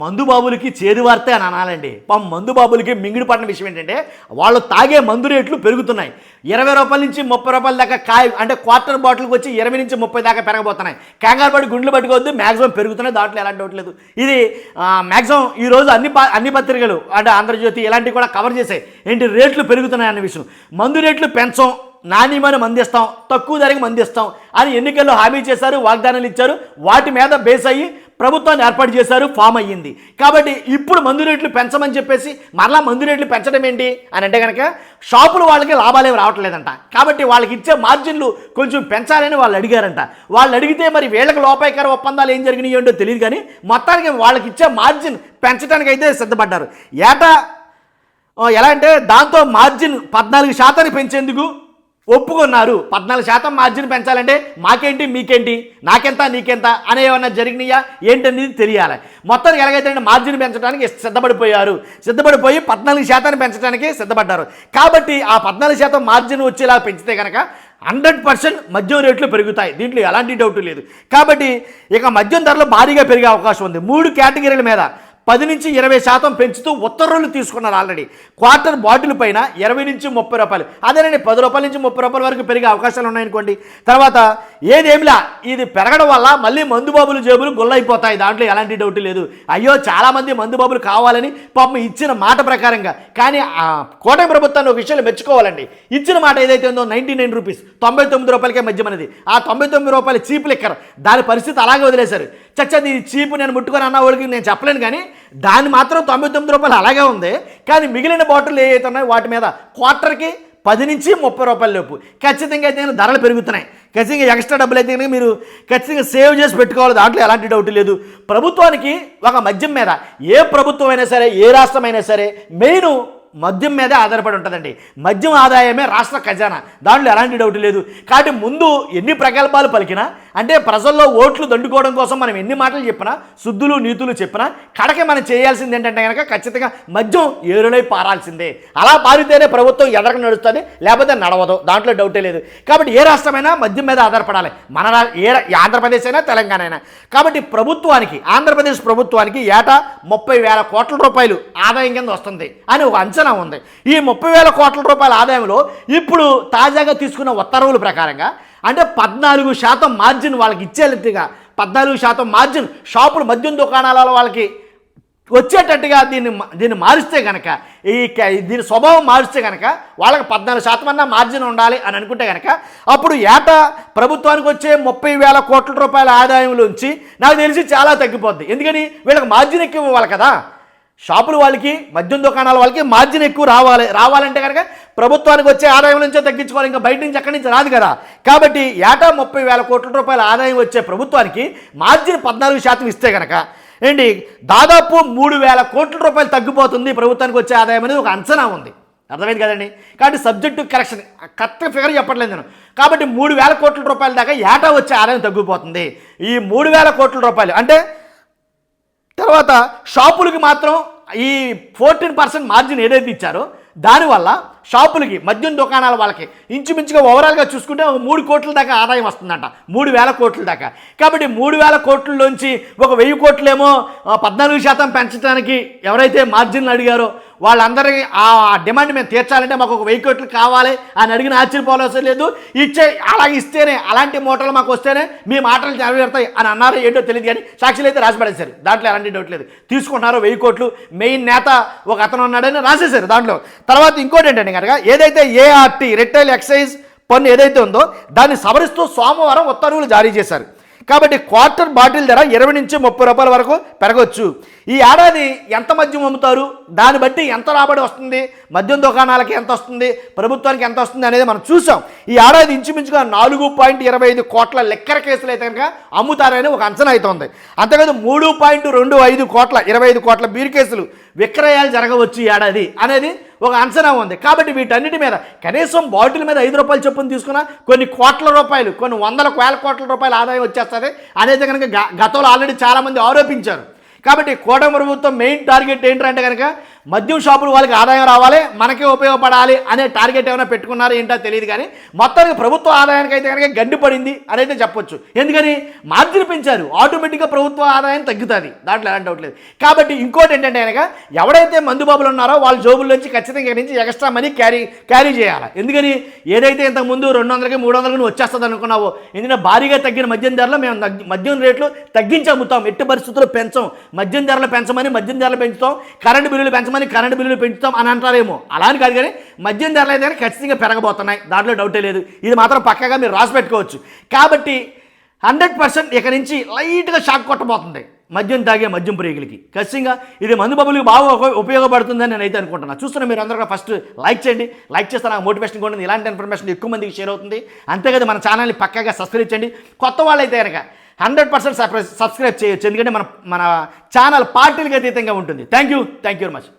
మందుబాబులకి చేరువార్తే అని అనాలండి. మందుబాబులకి మింగిడి పడిన విషయం ఏంటంటే వాళ్ళు తాగే మందు రేట్లు పెరుగుతున్నాయి. 20 రూపాయల నుంచి 30 రూపాయల దాకా అంటే క్వార్టర్ బాటిల్కి వచ్చి 20 నుంచి 30 దాకా పెరగబోతున్నాయి. కంగారు పడి గుండ్లు పట్టుకోవద్దు, మ్యాక్సిమం పెరుగుతున్నాయి, దాంట్లో ఎలాంటి డౌట్ లేదు. ఇది మ్యాక్సిమం ఈరోజు అన్ని పత్రికలు అంటే ఆంధ్రజ్యోతి ఇలాంటివి కూడా కవర్ చేసాయి. ఏంటి రేట్లు పెరుగుతున్నాయి అన్న విషయం. మందు రేట్లు పెంచం, నాణ్యమైన మందిస్తాం, తక్కువ ధరకి మందిస్తాం అని ఎన్నికల్లో హామీ చేశారు, వాగ్దానాలు ఇచ్చారు. వాటి మీద బేస్ అయ్యి ప్రభుత్వాన్ని ఏర్పాటు చేశారు, ఫామ్ అయ్యింది. కాబట్టి ఇప్పుడు మందు రేట్లు పెంచమని చెప్పేసి మరలా మందు రేట్లు పెంచడం ఏంటి అని అంటే కనుక షాపులు వాళ్ళకి లాభాలేమి రావట్లేదంట. కాబట్టి వాళ్ళకి ఇచ్చే మార్జిన్లు కొంచెం పెంచాలని వాళ్ళు అడిగారంట. వాళ్ళు అడిగితే మరి వీళ్ళకి లోపాయకర ఒప్పందాలు ఏం జరిగినాయి ఏంటో తెలియదు, కానీ మొత్తానికి వాళ్ళకి ఇచ్చే మార్జిన్ పెంచడానికి అయితే సిద్ధపడ్డారు. ఏటా ఎలా అంటే దాంతో మార్జిన్ 14% పెంచేందుకు ఒప్పుకున్నారు. 14% మార్జిన్ పెంచాలంటే మాకేంటి మీకేంటి, నాకెంత నీకెంత అనే ఏమన్నా జరిగినాయా ఏంటనేది తెలియాలి. మొత్తానికి ఎలాగైతే మార్జిన్ పెంచడానికి సిద్ధపడిపోయి 14% పెంచడానికి సిద్ధపడ్డారు. కాబట్టి ఆ 14% మార్జిన్ వచ్చేలా పెంచితే కనుక 100% మద్యం రేట్లు పెరుగుతాయి, దీంట్లో ఎలాంటి డౌట్ లేదు. కాబట్టి ఇక మద్యం ధరలు భారీగా పెరిగే అవకాశం ఉంది. 3 కేటగిరీల మీద 10 నుంచి 20% పెంచుతూ ఉత్తర్వులు తీసుకున్నారు ఆల్రెడీ. క్వార్టర్ బాటిల్ పైన 20 నుంచి 30 రూపాయలు, అదేనండి 10 రూపాయల నుంచి 30 రూపాయల వరకు పెరిగే అవకాశాలు ఉన్నాయనుకోండి. తర్వాత ఏదేమిలా ఇది పెరగడం వల్ల మళ్ళీ మందుబాబుల జేబులు గుల్లైపోతాయి, దాంట్లో ఎలాంటి డౌట్ లేదు. అయ్యో చాలామంది మందుబాబులు కావాలని పాపం ఇచ్చిన మాట ప్రకారంగా. కానీ కూటమి ప్రభుత్వాన్ని ఒక విషయాలు మెచ్చుకోవాలండి. ఇచ్చిన మాట ఏదైతే ఉందో 99 రూపీస్, 99 రూపాయలకే మద్యం అనేది, ఆ 99 రూపాయల చీప్ లిక్కర్ దాని పరిస్థితి అలాగే వదిలేశారు. చచ్చది చీపు నేను ముట్టుకొని అన్న వాళ్ళకి నేను చెప్పలేను, కానీ దాన్ని మాత్రం 99 రూపాయలు అలాగే ఉంది. కానీ మిగిలిన బాటిల్ ఏవైతే ఉన్నాయో వాటి మీద క్వార్టర్కి 10 నుంచి 30 రూపాయల లోపు ఖచ్చితంగా అయితే ధరలు పెరుగుతున్నాయి. ఖచ్చితంగా ఎక్స్ట్రా డబ్బులు అయితే కనుక మీరు ఖచ్చితంగా సేవ్ చేసి పెట్టుకోవాలి, దాంట్లో ఎలాంటి డౌట్ లేదు. ప్రభుత్వానికి ఒక మద్యం మీద ఏ ప్రభుత్వం అయినా సరే, ఏ రాష్ట్రమైనా సరే మెయిన్ మద్యం మీదే ఆధారపడి ఉంటుందండి. మద్యం ఆదాయమే రాష్ట్ర ఖజానా, దాంట్లో ఎలాంటి డౌట్ లేదు. కాబట్టి ముందు ఎన్ని ప్రగల్భాలు పలికినా, అంటే ప్రజల్లో ఓట్లు దండుకోవడం కోసం మనం ఎన్ని మాటలు చెప్పినా, శుద్ధులు నీతులు చెప్పినా, కడకే మనం చేయాల్సింది ఏంటంటే కనుక ఖచ్చితంగా మద్యం ఏరులై పారాల్సిందే. అలా పారితేనే ప్రభుత్వం ఎదరకు నడుస్తుంది, లేకపోతే నడవదు, దాంట్లో డౌటే లేదు. కాబట్టి ఏ రాష్ట్రమైనా మద్యం మీద ఆధారపడాలి, మన ఆంధ్రప్రదేశ్ అయినా తెలంగాణ అయినా. కాబట్టి ప్రభుత్వానికి, ఆంధ్రప్రదేశ్ ప్రభుత్వానికి ఏటా 30,000 కోట్ల రూపాయలు ఆదాయం కింద వస్తుంది అని ఒక అంచనా ఉంది. ఈ 30,000 కోట్ల రూపాయల ఆదాయంలో ఇప్పుడు తాజాగా తీసుకున్న ఉత్తర్వుల ప్రకారంగా అంటే 14% మార్జిన్ వాళ్ళకి ఇచ్చేట్టుగా, 14% మార్జిన్ షాపులు మద్యం దుకాణాల వాళ్ళకి వచ్చేటట్టుగా దీన్ని మారిస్తే కనుక, దీని స్వభావం మారిస్తే కనుక వాళ్ళకి 14% మార్జిన్ ఉండాలి అని అనుకుంటే కనుక అప్పుడు ఏటా ప్రభుత్వానికి వచ్చే 30,000 కోట్ల రూపాయల ఆదాయంలోంచి నాకు తెలిసి చాలా తగ్గిపోద్ది. ఎందుకని వీళ్ళకి మార్జిన్ ఎక్కువ ఇవ్వాలి కదా. షాపులు వాళ్ళకి, మద్యం దుకాణాల వాళ్ళకి మార్జిన్ ఎక్కువ రావాలంటే కనుక ప్రభుత్వానికి వచ్చే ఆదాయం నుంచే తగ్గించుకోవాలి, ఇంకా బయట నుంచి ఎక్కడి నుంచి రాదు కదా. కాబట్టి ఏటా 30,000 కోట్ల రూపాయల ఆదాయం వచ్చే ప్రభుత్వానికి మార్జిన్ 14% ఇస్తే కనుక ఏంటి దాదాపు 3,000 కోట్ల రూపాయలు తగ్గిపోతుంది ప్రభుత్వానికి వచ్చే ఆదాయం అనేది ఒక అంచనా ఉంది. అర్థమైంది కదండి. కాబట్టి సబ్జెక్టు కరెక్షన్, కరెక్ట్ ఫిగర్ చెప్పట్లేదు నేను. కాబట్టి 3,000 కోట్ల రూపాయల దాకా ఏటా వచ్చే ఆదాయం తగ్గిపోతుంది. ఈ 3,000 కోట్ల రూపాయలు అంటే తర్వాత షాపులకి మాత్రం ఈ 14% మార్జిన్ ఏదైతే ఇచ్చారో దానివల్ల షాపులకి, మద్యం దుకాణాల వాళ్ళకి ఇంచుమించుగా ఓవరాల్గా చూసుకుంటే 3 కోట్ల దాకా ఆదాయం వస్తుందంట, 3,000 కోట్ల దాకా. కాబట్టి 3,000 కోట్లలోంచి ఒక 1,000 కోట్లేమో 14% పెంచడానికి ఎవరైతే మార్జిన్లు అడిగారో వాళ్ళందరికీ ఆ డిమాండ్ మేము తీర్చాలంటే మాకు ఒక 1,000 కోట్లు కావాలి అని అడిగిన ఆశ్చర్యపోవాల్సిన లేదు. అలాగే ఇస్తేనే, అలాంటి మూటలు మాకు వస్తేనే మీ మాటలు నెరవేరుతాయి అని అన్నారో ఏంటో తెలియదు, కానీ సాక్షులు అయితే రాసి పడేశారు, దాంట్లో ఎలాంటి డౌట్ లేదు. తీసుకుంటున్నారో 1,000 కోట్లు, మెయిన్ నేత ఒక అతను ఉన్నాడని రాసేశారు దాంట్లో. తర్వాత ఇంకోటి ఏంటంటే కనుక ఏదైతే ఏఆర్టీ రిటైల్ ఎక్సైజ్ పన్ను ఏదైతే ఉందో దాన్ని సవరిస్తూ సోమవారం ఉత్తర్వులు జారీ చేశారు. కాబట్టి క్వార్టర్ బాటిల్ ధర 20 నుంచి 30 రూపాయల వరకు పెరగవచ్చు. ఈ ఏడాది ఎంత మద్యం అమ్ముతారు, దాన్ని బట్టి ఎంత రాబడి వస్తుంది, మద్యం దుకాణాలకి ఎంత వస్తుంది, ప్రభుత్వానికి ఎంత వస్తుంది అనేది మనం చూసాం. ఈ ఏడాది ఇంచుమించుగా 4.25 కోట్ల లిక్కర్ కేసులు అయితే కనుక అమ్ముతారని ఒక అంచనా అవుతుంది. అంతేకాదు 3.25 కోట్ల 25 కోట్ల బీర్ కేసులు విక్రయాలు జరగవచ్చు ఈ ఏడాది అనేది ఒక అంచనా ఉంది. కాబట్టి వీటన్నిటి మీద కనీసం బాటిల్ మీద 5 రూపాయలు చొప్పున తీసుకున్నా కొన్ని కోట్ల రూపాయలు, కొన్ని 100,000 కోట్ల రూపాయల ఆదాయం వచ్చేస్తుంది అనేది కనుక గతంలో ఆల్రెడీ చాలామంది ఆరోపించారు. కాబట్టి కూటమి ప్రభుత్వం మెయిన్ టార్గెట్ ఏంటంటే కనుక మద్యం షాపులు వాళ్ళకి ఆదాయం రావాలి, మనకే ఉపయోగపడాలి అనే టార్గెట్ ఏమైనా పెట్టుకున్నారో ఏంటో తెలియదు. కానీ మొత్తానికి ప్రభుత్వ ఆదాయానికి అయితే కనుక గండి పడింది అని అయితే చెప్పొచ్చు. ఎందుకని మార్జిన్ పెంచారు, ఆటోమేటిక్గా ప్రభుత్వ ఆదాయం తగ్గుతుంది, దాంట్లో ఎలాంటి డౌట్ లేదు. కాబట్టి ఇంకోటి ఏంటంటే కనుక ఎవడైతే మందుబాబులు ఉన్నారో వాళ్ళ జోబుల్లోంచి ఖచ్చితంగా నుంచి ఎక్స్ట్రా మనీ క్యారీ చేయాలి. ఎందుకని ఏదైతే ఇంతకుముందు 200కి 300కి వచ్చేస్తుంది అనుకున్నావో, ఎందుకంటే భారీగా తగ్గిన మద్యం ధరలో మేము మద్యం రేట్లు తగ్గించి అమ్ముతాం, ఎట్టి పరిస్థితుల్లో పెంచాం, మద్యం ధరలు పెంచమని మద్యం ధరలు పెంచుతాం, కరెంటు బిల్లులు పెంచమని కరెంటు బిల్లులు పెంచుతాం అని అంటారేమో. అలా అని కాదు, కానీ మద్యం ధరలు అయితే ఖచ్చితంగా పెరగబోతున్నాయి, దాంట్లో డౌటే లేదు. ఇది మాత్రం పక్కాగా మీరు రాసి పెట్టుకోవచ్చు. కాబట్టి 100% ఇక నుంచి లైట్గా షాక్ కొట్టబోతుంది మద్యం తాగే మద్యం ప్రియులకి. ఖచ్చితంగా ఇది మందు బాబులకి బాగా ఉపయోగపడుతుందని నేనైతే అనుకుంటున్నాను. చూస్తున్నా మీరు అందరూ ఫస్ట్ లైక్ చేయండి, లైక్ చేస్తే నాకు మోటివేషన్ ఉంటుంది, ఇలాంటి ఇన్ఫర్మేషన్ ఎక్కువ మందికి షేర్ అవుతుంది. అంతేకాదు మన ఛానల్ని పక్కాగా సబ్స్క్రైబ్ చేయండి. కొత్త వాళ్ళైతే కనుక 100% సబ్స్క్రైబ్ చేయొచ్చు, ఎందుకంటే మన ఛానల్ పార్టీలకు అతీతంగా ఉంటుంది. Thank you very much.